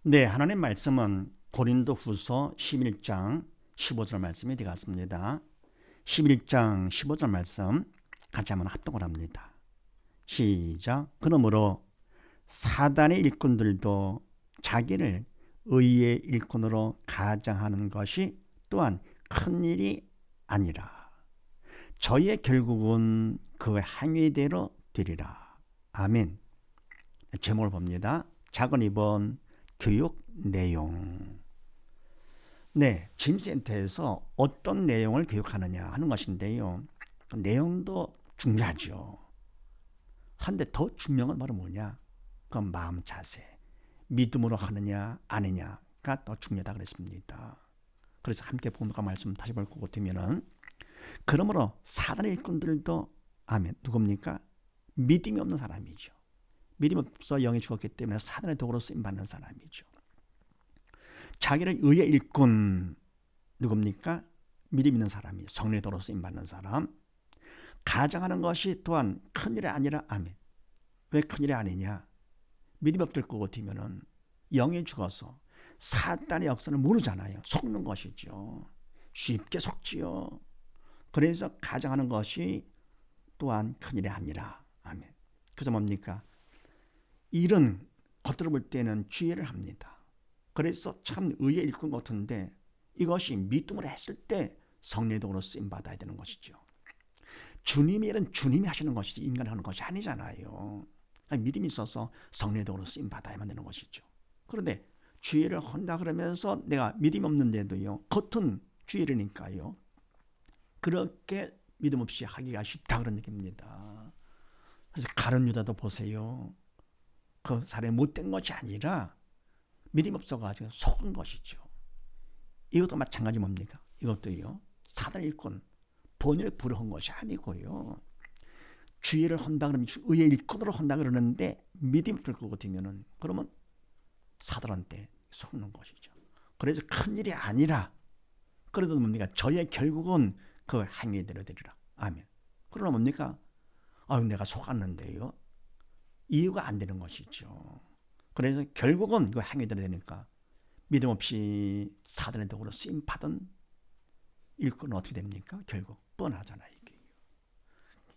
네, 하나님 말씀은 고린도후서 11장 15절 말씀이 되겠습니다. 11장 15절 말씀 같이 한번 합독을 합니다. 시작. 그러므로 사단의 일꾼들도 자기를 의의 일꾼으로 가장하는 것이 또한 큰 일이 아니라 저의 결국은 그 행위대로 되리라. 아멘. 제목을 봅니다. 작은 2번 교육 내용. 네, 짐센터에서 어떤 내용을 교육하느냐 하는 것인데요. 내용도 중요하죠. 한데 더 중요한 건 바로 뭐냐? 그 마음 자세. 믿음으로 하느냐 아니냐가 더 중요하다 그랬습니다. 그래서 함께 본문과 말씀 다시 볼 것 같으면은 그러므로 사단의 일꾼들도 아멘. 누굽니까? 믿음이 없는 사람이죠. 믿음 없어 영이 죽었기 때문에 사단의 도구로 쓰임받는 사람이죠. 자기를 의의 일꾼 누굽니까? 믿음 있는 사람이 성령의 도구로 쓰임받는 사람. 가장하는 것이 또한 큰일이 아니라 아멘. 왜 큰일이 아니냐? 믿음 없을 것 같으면 영이 죽어서 사단의 역사를 모르잖아요. 속는 것이죠. 쉽게 속지요. 그래서 가장하는 것이 또한 큰일이 아니라 아멘. 그래서 뭡니까? 이런 겉으로 볼 때는 주의를 합니다. 그래서 참 의의 일꾼 같은데 이것이 믿음으로 했을 때 성령의 도구로 쓰임 받아야 되는 것이죠. 주님의 일은 주님이 하시는 것이지 인간이 하는 것이 아니잖아요. 믿음이 있어서 성령의 도구로 쓰임 받아야만 되는 것이죠. 그런데 주의를 한다 그러면서 내가 믿음이 없는데도요. 겉은 주의라니까요. 그렇게 믿음 없이 하기가 쉽다 그런 얘기입니다. 그래서 가룟 유다도 보세요. 그 사람이 못된 것이 아니라 믿음 없어가지고 속은 것이죠. 이것도 마찬가지 뭡니까? 이것도요. 사단의 일꾼 본인을 부러운 것이 아니고요. 주의를 한다 그러면 의의 일꾼으로 한다 그러는데 믿음이 들 것 같으면은 그러면 사단한테 속는 것이죠. 그래서 큰일이 아니라 그래도 뭡니까? 저의 결국은 그 행위대로 되리라. 아멘. 그러나 뭡니까? 아유 내가 속았는데요. 이유가 안 되는 것이죠. 그래서 결국은 그 행위대로 되니까 믿음 없이 사단의 도구로 쓰임 받은 일꾼은 어떻게 됩니까? 결국 뻔하잖아요. 이게.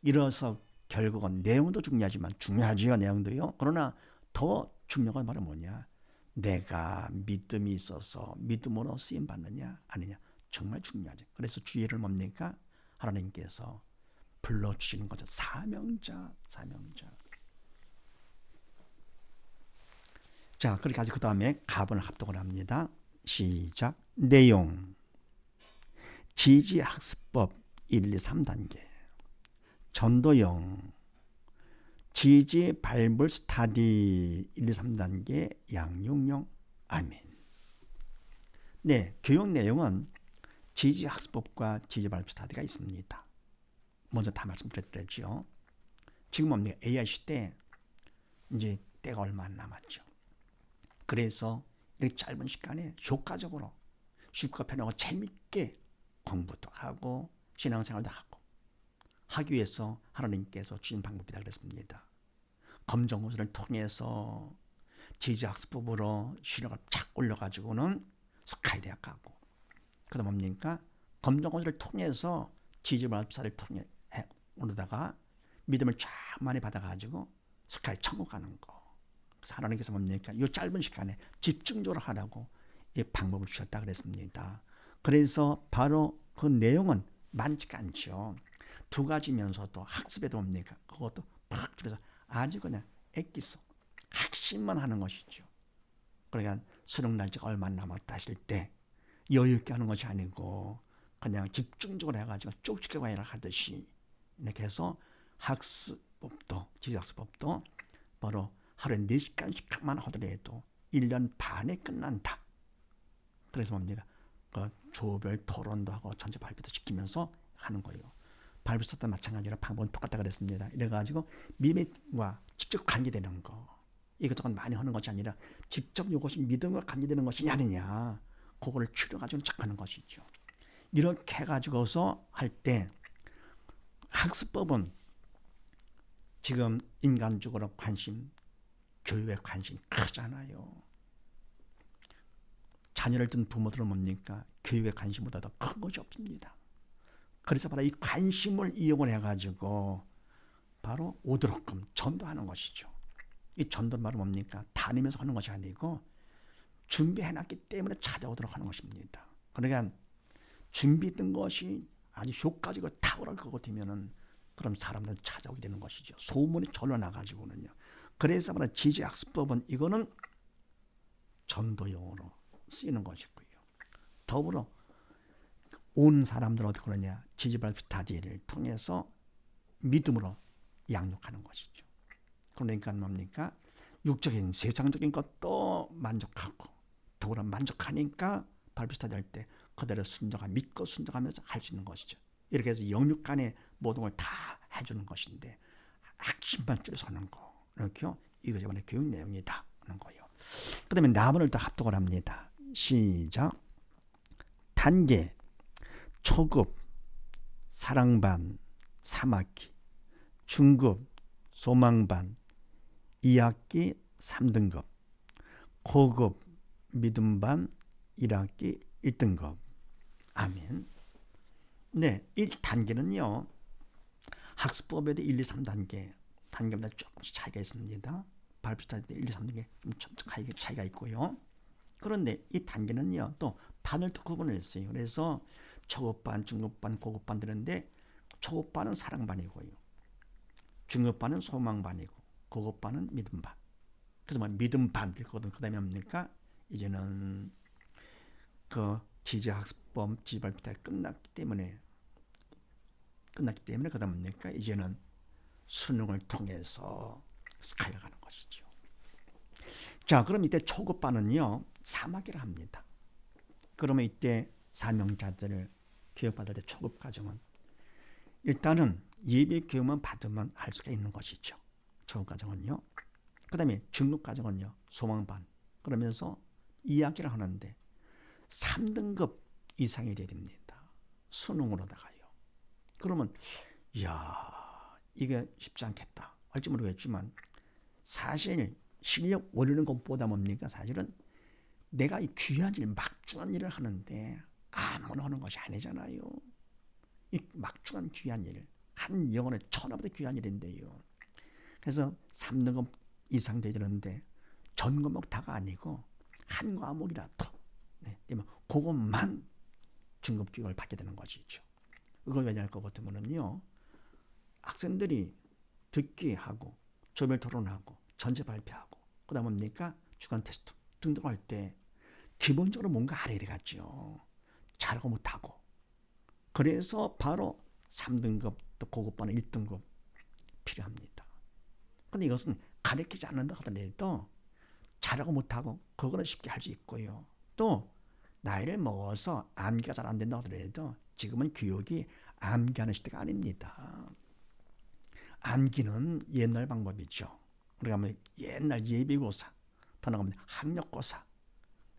이래서 결국은 내용도 중요하지만 중요하지요. 내용도요. 그러나 더 중요한 건 바로 뭐냐? 내가 믿음이 있어서 믿음으로 쓰임 받느냐 아니냐 정말 중요하죠. 그래서 주의를 뭡니까? 하나님께서 불러주시는 거죠. 사명자. 자, 그렇게 하죠. 그 다음에 가본을 합독을 합니다. 시작. 내용. 지지학습법 1, 2, 3단계. 전도형. 지지 바이블 스타디 1, 2, 3단계 양육용. 아멘. 네, 교육 내용은 지지학습법과 지지 바이블 스타디가 있습니다. 먼저 다 말씀드렸죠. 지금 뭡니까? AI 시대 이제 때가 얼마 안 남았죠. 그래서 이렇게 짧은 시간에 효과적으로 쉽고 편하고 재밌게 공부도 하고 신앙생활도 하기 위해서 하나님께서 주신 방법이다 그랬습니다. 검정고시를 통해서 지지학습법으로 실력을 착 올려가지고는 스카이 대학 가고 그다음 뭡니까? 검정고시를 통해서 지지발사를 통해 오르다가 믿음을 쫙 많이 받아가지고 스카이 천국 가는 거. 그래서 하나님께서 뭡니까? 이 짧은 시간에 집중적으로 하라고 이 방법을 주셨다 그랬습니다. 그래서 바로 그 내용은 많지가 않죠. 두 가지면서도 학습에도 뭡니까? 그것도 팍 줄여서 아주 그냥 액기소 핵심만 하는 것이죠. 그러니까 수능 날짜가 얼마 남았다 하실 때 여유 있게 하는 것이 아니고 그냥 집중적으로 해가지고 쪽집게 관리를 하듯이 이렇게 해서 학습법도 지식학습법도 바로 하루에 4시간씩만 하더라도 1년 반에 끝난다. 그래서 뭡니까? 그 조별 토론도 하고 전체 발표도 시키면서 하는 거예요. 발표도 마찬가지로 방법은 똑같다 그랬습니다. 이래가지고 믿음과 직접 관계되는 거. 이것저것 많이 하는 것이 아니라 직접 이것이 믿음과 관계되는 것이냐 아니냐. 그거를 추려가지고 착하는 것이죠. 이렇게 해가지고서 할 때 학습법은 지금 인간적으로 관심, 교육에 관심이 크잖아요. 자녀를 둔 부모들은 뭡니까? 교육에 관심보다 더 큰 것이 없습니다. 그래서 바로 이 관심을 이용을 해가지고 바로 오도록금 전도하는 것이죠. 이 전도는 바로 뭡니까? 다니면서 하는 것이 아니고 준비해놨기 때문에 찾아오도록 하는 것입니다. 그러니까 준비된 것이 아주 효과적이고 탁월할 것 같으면은 그럼 사람들은 찾아오게 되는 것이죠. 소문이 절로 나가지고는요. 그래서 바로 지지학습법은 이거는 전도용으로 쓰이는 것이고요. 더불어 온 사람들은 어떻게 그러냐? 지지발스타디를 통해서 믿음으로 양육하는 것이죠. 그러니까 뭡니까? 육적인 세상적인 것도 만족하고 더불어 만족하니까 발스타디 할 때 그대로 믿고 순종하면서 할 수 있는 것이죠. 이렇게 해서 영육 간의 모든 걸 다 해주는 것인데 핵심만 줄여서 하는 거. 이렇게 이것이 바로 교육 내용이다 하는 거예요. 그 다음에 나머지를 다 합독을 합니다. 시작. 단계, 초급, 사랑반, 3학기, 중급, 소망반, 2학기, 3등급, 고급, 믿음반, 1학기, 1등급. 아멘. 네, 1단계는요. 학습법에도 1, 2, 3단계 단계마다 조금씩 차이가 있습니다. 발표할 때 1, 2, 3단계 좀 차이가 있고요. 그런데 이 단계는요. 또 반을 또 구분을 했어요. 그래서 초급반, 중급반, 고급반 되는데 초급반은 사랑반이고요. 중급반은 소망반이고 고급반은 믿음반. 그래서 뭐 믿음반 될 거거든요. 그 다음에 뭡니까? 이제는 그 지지학습법 지발표가 끝났기 때문에 그 다음 뭡니까? 이제는 수능을 통해서 스카이를 가는 것이죠. 자, 그럼 이때 초급반은요 3학기를 합니다. 그러면 이때 사명자들을 교육받을 때 초급 과정은 일단은 예비 교육만 받으면 할 수가 있는 것이죠. 초급 과정은요. 그 다음에 중급 과정은요 소망반. 그러면서 2학기를 하는데 3등급 이상이 돼야 됩니다. 수능으로다가요. 그러면 이야 이게 쉽지 않겠다 할지 모르겠지만 사실 실력 올리는 것보다 뭡니까? 사실은 내가 이 귀한 일, 막중한 일을 하는데 아무나 하는 것이 아니잖아요. 이 막중한 귀한 일, 한 영혼의 천하보다 귀한 일인데요. 그래서 3등급 이상 돼야 되는데 전 과목 다가 아니고 한 과목이라도 그것만 중급 교육을 받게 되는 것이죠. 이걸 왜냐할 것 같으면요, 학생들이 듣기 하고 조별 토론하고 전체 발표하고 그다음 뭡니까 주간 테스트 등등할 때 기본적으로 뭔가 알아야 되겠죠. 잘하고 못하고. 그래서 바로 3등급 또 고급반은 1등급 필요합니다. 근데 이것은 가르치지 않는다 하더라도 잘하고 못하고 그거는 쉽게 할 수 있고요. 또 나이를 먹어서 암기가 잘 안 된다 하더라도 지금은 교육이 암기하는 시대가 아닙니다. 암기는 옛날 방법이죠. 우리가 뭐 옛날 예비고사, 더 나가면 학력고사.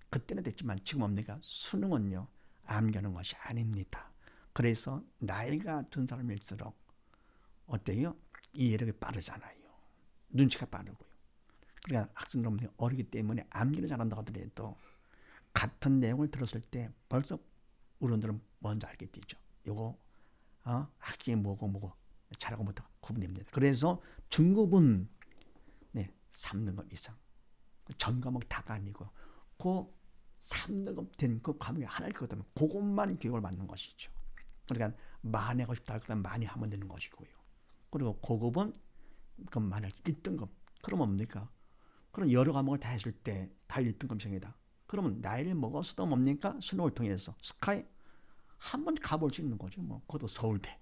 그때는 됐지만 지금 뭡니까? 수능은요. 암기하는 것이 아닙니다. 그래서 나이가 든 사람일수록 어때요? 이해력이 빠르잖아요. 눈치가 빠르고요. 그러니까 학생들은 어리기 때문에 암기를 잘한다 하더라도 같은 내용을 들었을 때 벌써 어른들은 먼저 알게 되죠. 요거 학기에 뭐고 잘하고 못하고 구분됩니다. 그래서 중급은 3등급 이상 전 과목 다가 아니고 그 3등급 된 그 과목이 하나일 것 같으면 그것만 교육을 받는 것이죠. 그러니까 많이 하고 싶다 할 거면 많이 하면 되는 것이고요. 그리고 고급은 그럼 만약 1등급 그러면 뭡니까? 그럼 여러 과목을 다 했을 때 다 1등급 이상이다. 그러면 나이를 먹어서도 뭡니까? 수능을 통해서 스카이 한번 가볼 수 있는 거죠. 뭐 그것도 서울대.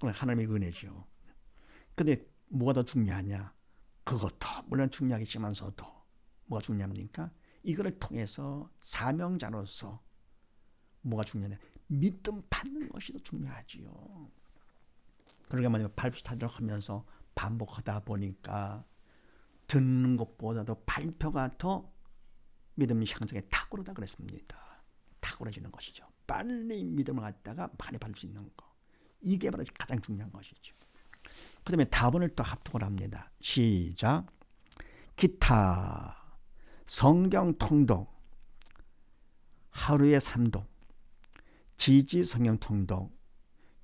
하나님의 은혜죠. 근데 뭐가 더 중요하냐? 그것도 물론 중요하겠지만서도 뭐가 중요합니까? 이거를 통해서 사명자로서 뭐가 중요하냐? 믿음 받는 것이 더 중요하지요. 그러니까 만약 발표를 하면서 반복하다 보니까 듣는 것보다도 발표가 더 믿음이 향상에 탁월하다 그랬습니다. 탁월해지는 것이죠. 빨리 믿음을 갖다가 많이 받을 수 있는 거. 이게 바로 가장 중요한 것이죠. 그 다음에 답안을 또 합독을 합니다. 시작. 기타, 성경 통독, 하루에 3독, 지지 성경 통독,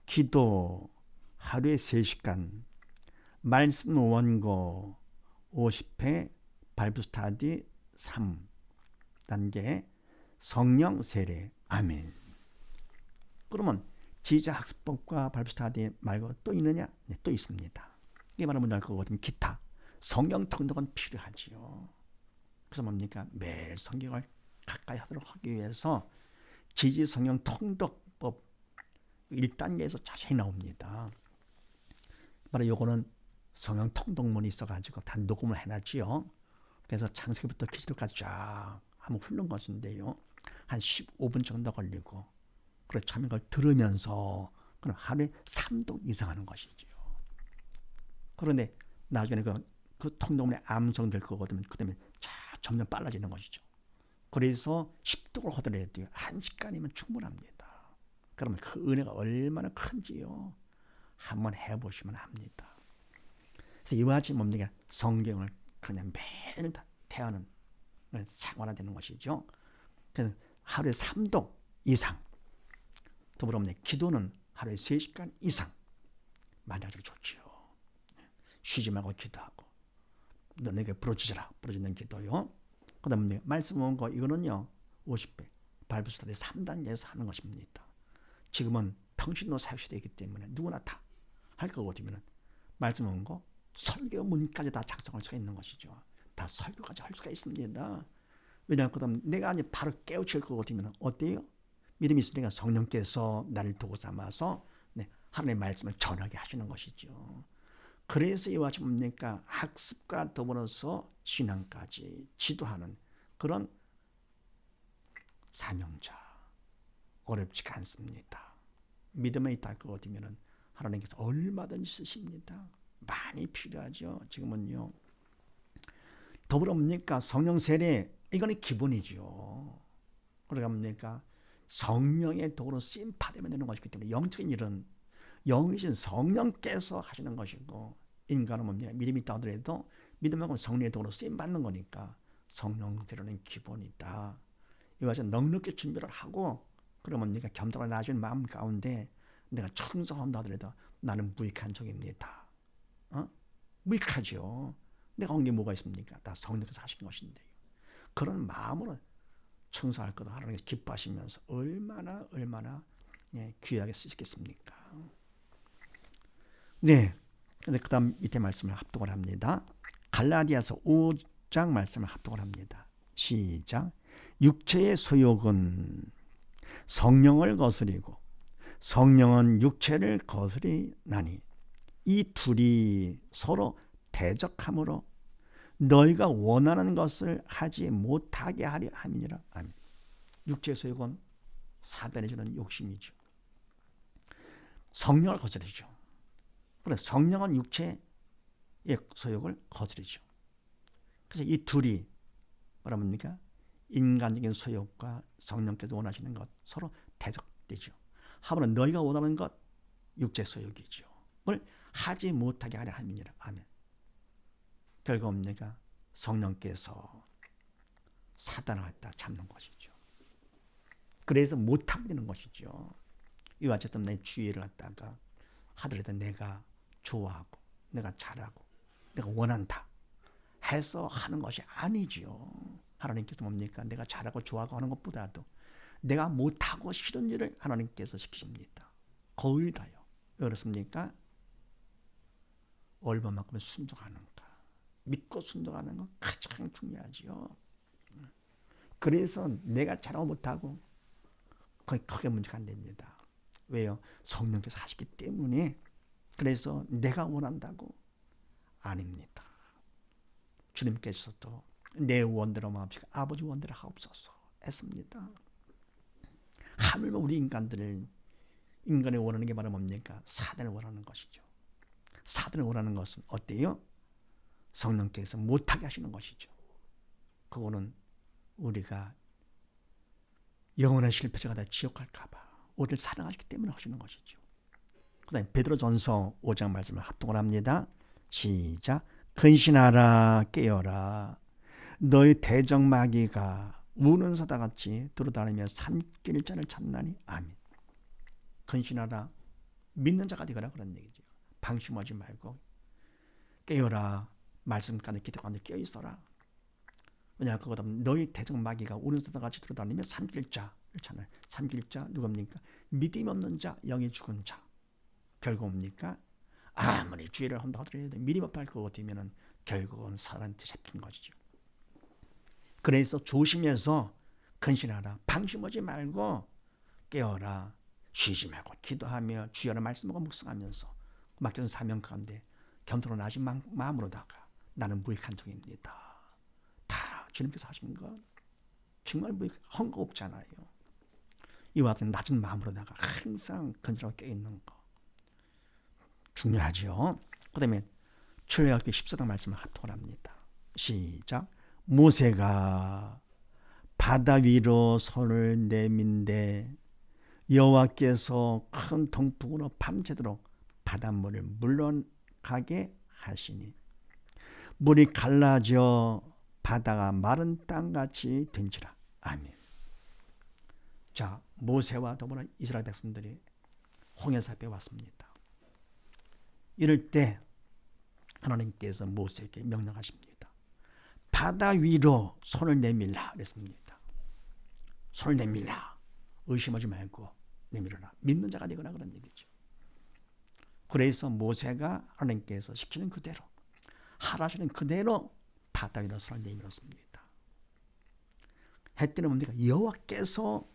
기도 하루에 3시간, 말씀 원고 50회, 바이블 스터디 3단계, 성령 세례. 아멘. 그러면 지지 학습법과 바이블 스터디 말고 또 있느냐? 네, 또 있습니다. 이게 바로 뭔지 알 거거든요. 기타 성경 통독은 필요하지요. 그래서 뭡니까? 매일 성경을 가까이 하도록 하기 위해서 지지 성경 통독법 1단계에서 자세히 나옵니다. 바로 요거는 성경 통독문이 있어가지고 다 녹음을 해놨지요. 그래서 창세기부터 계시록까지 쫙 한번 훑는 것인데요. 한 15분 정도 걸리고, 그래 참 이걸 들으면서 그럼 하루에 3독 이상 하는 것이지요. 그런데 나중에 그 통독문에 암송될 거거든요. 그 다음에 점점 빨라지는 것이죠. 그래서 10독을 하더라도 1시간이면 충분합니다. 그러면 그 은혜가 얼마나 큰지요. 한번 해보시면 합니다. 그래서 이와 같이 뭡니까? 성경을 그냥 매일 대하는 생활화되는 것이죠. 그래서 하루에 3독 이상, 더불어 기도는 하루에 3시간 이상 많이 아주 좋지요. 쉬지 말고 기도하고, 너에게 부러지라, 부러지는 기도요. 그 다음에 말씀 온 거, 이거는요 50배 바이블 스터디 3단계에서 하는 것입니다. 지금은 평신도 사역시대이기 때문에 누구나 다 할 거거든요. 말씀 온 거 설교문까지 다 작성할 수가 있는 것이죠. 다 설교까지 할 수가 있습니다. 왜냐하면 그다음 내가 아니 바로 깨우칠 거거든요. 어때요? 믿음이 있으니까 성령께서 나를 도구 삼아서 하나님의 말씀을 전하게 하시는 것이죠. 그래서 이와 같이 뭡니까? 학습과 더불어서 신앙까지 지도하는 그런 사명자. 어렵지가 않습니다. 믿음에 있다 할 거거든요. 하나님께서 얼마든지 쓰십니다. 많이 필요하죠. 지금은요. 더불어 뭡니까? 성령 세례, 이거는 기본이죠. 그러니까 뭡니까? 성령의 도구로 쓰임 받으면 되는 것이기 때문에 영적인 일은 영이신 성령께서 하시는 것이고, 인간은 뭡니까? 믿음이 있다 하더라도 믿음하고 성령의 도구로 쓰임 받는 거니까 성령 세례는 기본이다. 이와 같이 넉넉히 준비를 하고, 그러면 네가 겸손하게 나아지는 마음 가운데 내가 충성한다 하더라도 나는 무익한 종입니다. 무익하죠. 내가 한 게 뭐가 있습니까? 다 성령께서 하신 것인데요. 그런 마음으로 충성할 거다 하나님께서 기뻐하시면서 얼마나 귀하게 쓰시겠습니까? 네. 근데 그 다음 밑에 말씀을 합독을 합니다. 갈라디아서 5장 말씀을 합독을 합니다. 시작. 육체의 소욕은 성령을 거스리고 성령은 육체를 거스리나니 이 둘이 서로 대적함으로 너희가 원하는 것을 하지 못하게 하려 함이니라. 아멘. 육체의 소욕은 사단이 주는 욕심이죠. 성령을 거스리죠. 그래 성령은 육체의 소욕을 거스리죠. 그래서 이 둘이 뭐라 뭡니까? 인간적인 소욕과 성령께서 원하시는 것 서로 대적되죠. 하물며 너희가 원하는 것 육체 소욕이죠. 을 하지 못하게 하려 함이니라. 아멘. 결국 뭡니까? 성령께서 사단을 갖다 잡는 것이죠. 그래서 못하게 되는 것이죠. 이와 같이 내 주의를 갖다가 하더라도 내가 좋아하고 내가 잘하고 내가 원한다 해서 하는 것이 아니지요. 하나님께서 뭡니까? 내가 잘하고 좋아하고 하는 것보다도 내가 못하고 싫은 일을 하나님께서 시키십니다. 거의 다요. 왜 그렇습니까? 얼마만큼 순종하는가. 믿고 순종하는 건 가장 중요하지요. 그래서 내가 잘하고 못하고 거의 크게 문제가 안 됩니다. 왜요? 성령께서 하시기 때문에. 그래서 내가 원한다고 아닙니다. 주님께서도 내 원대로 마옵시고 아버지 원대로 하옵소서 했습니다. 하물며 우리 인간이 원하는 게 바로 뭡니까? 사단을 원하는 것이죠. 사단을 원하는 것은 어때요? 성령께서 못하게 하시는 것이죠. 그거는 우리가 영원한 실패자가 다 지옥 갈까 봐 우리를 사랑하시기 때문에 하시는 것이죠. 그 다음에 베드로전서 5장 말씀을 합독을 합니다. 시작. 근신하라 깨어라 너희 대적마귀가 우는 사다같이 들어다니며 산길자를 찾나니. 아멘. 근신하라. 믿는 자가 되거라 그런 얘기죠. 방심하지 말고 깨어라. 말씀 가운데 기도 가운데 깨어있어라. 왜냐하면 그거다 너희 대적 마귀가 우는 사다같이 들어다니며 산길자를 찾나니. 산길자 누굽니까? 믿음 없는 자, 영이 죽은 자. 결국 뭡니까? 아무리 주의를 한다 하더라도 믿음 없다 할 것 같으면 결국은 사람한테 잡힌 것이죠. 그래서 조심해서 근신하라. 방심하지 말고 깨어라. 쉬지 말고 기도하며 주여라 말씀하고 묵상하면서 맡겨진 사명 가운데 견토로 나신 마음으로다가 나는 무익한 종입니다. 다 주님께서 하신 것 정말 무익한 거 없잖아요. 이와 같은 낮은 마음으로다가 항상 근신하고 깨어있는 거 중요하죠. 그 다음에 출애굽기 14장 말씀을 합독을 합니다. 시작. 모세가 바다 위로 손을 내민데 여호와께서 큰 동풍으로 밤새도록 바닷물을 물러가게 하시니 물이 갈라져 바다가 마른 땅같이 된지라. 아멘. 자, 모세와 더불어 이스라엘 백성들이 홍해사 앞에 왔습니다. 이럴 때 하나님께서 모세에게 명령하십니다. 바다 위로 손을 내밀라 그랬습니다. 손을 내밀라. 의심하지 말고 내밀어라. 믿는 자가 되거라 그런 얘기죠. 그래서 모세가 하나님께서 시키는 그대로 하라시는 그대로 바다 위로 손을 내밀었습니다. 해 때는 뭡니까? 여호와께서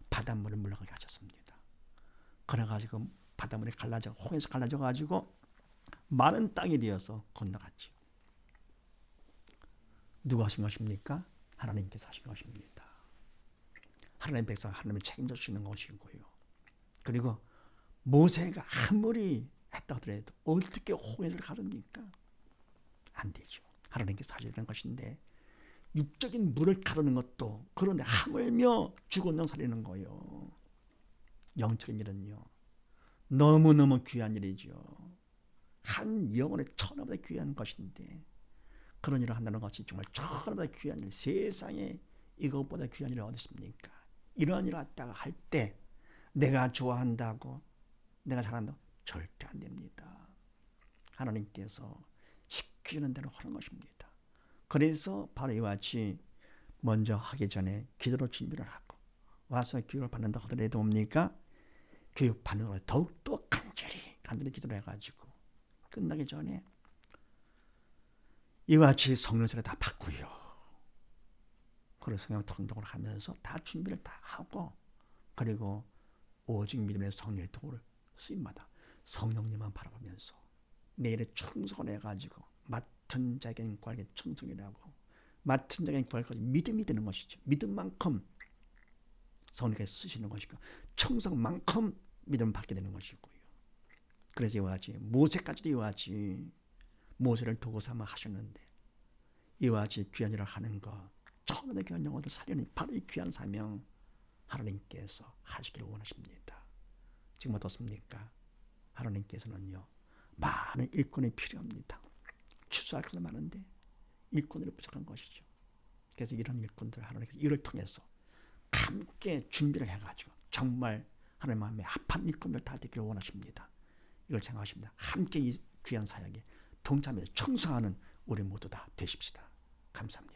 바닷물을 물러가게 하셨습니다. 그래가지고 바닷물이 갈라져 홍해에서 갈라져가지고 마른 땅이 되어서 건너갔죠. 누가 하신 것입니까? 하나님께서 하신 것입니다. 하나님 백성 하나님이 책임져 주시는 것이고요. 그리고 모세가 아무리 했다 하더라도 어떻게 홍해를 가릅니까? 안 되죠. 하나님께서 하셔야 되는 것인데 육적인 물을 가르는 것도 그런데 하물며 죽은 영 살리는 거예요. 영적인 일은요. 너무너무 귀한 일이죠. 한 영혼의 천하보다 귀한 것인데 그런 일을 한다는 것이 정말 천하보다 귀한 일, 세상에 이것보다 귀한 일이 어디 있습니까? 이런 일을 갖다가 할 때 내가 좋아한다고 내가 잘한다고 절대 안 됩니다. 하나님께서 시키는 대로 하는 것입니다. 그래서 바로 이와 같이 먼저 하기 전에 기도로 준비를 하고 와서 교육을 받는다 하더라도 뭡니까? 교육 받는 걸 더욱더 간절히 기도를 해가지고 끝나기 전에 이와 같이 성령세를 다 받고요. 그래서 성령 통독을 하면서 다 준비를 다 하고 그리고 오직 믿음의 성령의 도를 쓰임마다 성령님만 바라보면서 내일에 충성을 해가지고 맡은 자에게는 구하게 충성이라고 맡은 자에게는 구할 것이 믿음이 되는 것이죠. 믿음만큼 성령께서 쓰시는 것이고 충성만큼 믿음을 받게 되는 것이고요. 그래서 이와 같이 모세까지도 이와 같이 모세를 도구 삼아 하셨는데 이와 같이 귀한 일을 하는 것 처음에 귀한 영혼을 살리는 바로 이 귀한 사명 하나님께서 하시기를 원하십니다. 지금 어떻습니까? 하나님께서는요 많은 일꾼이 필요합니다. 추수할 것은 많은데 일꾼으로 부족한 것이죠. 그래서 이런 일꾼들 하나님께서 이를 통해서 함께 준비를 해가지고 정말 하나님 마음에 합한 일꾼들 다 되기를 원하십니다. 이걸 생각하십니다. 함께 이 귀한 사역에 동참해서 충성하는 우리 모두 다 되십시다. 감사합니다.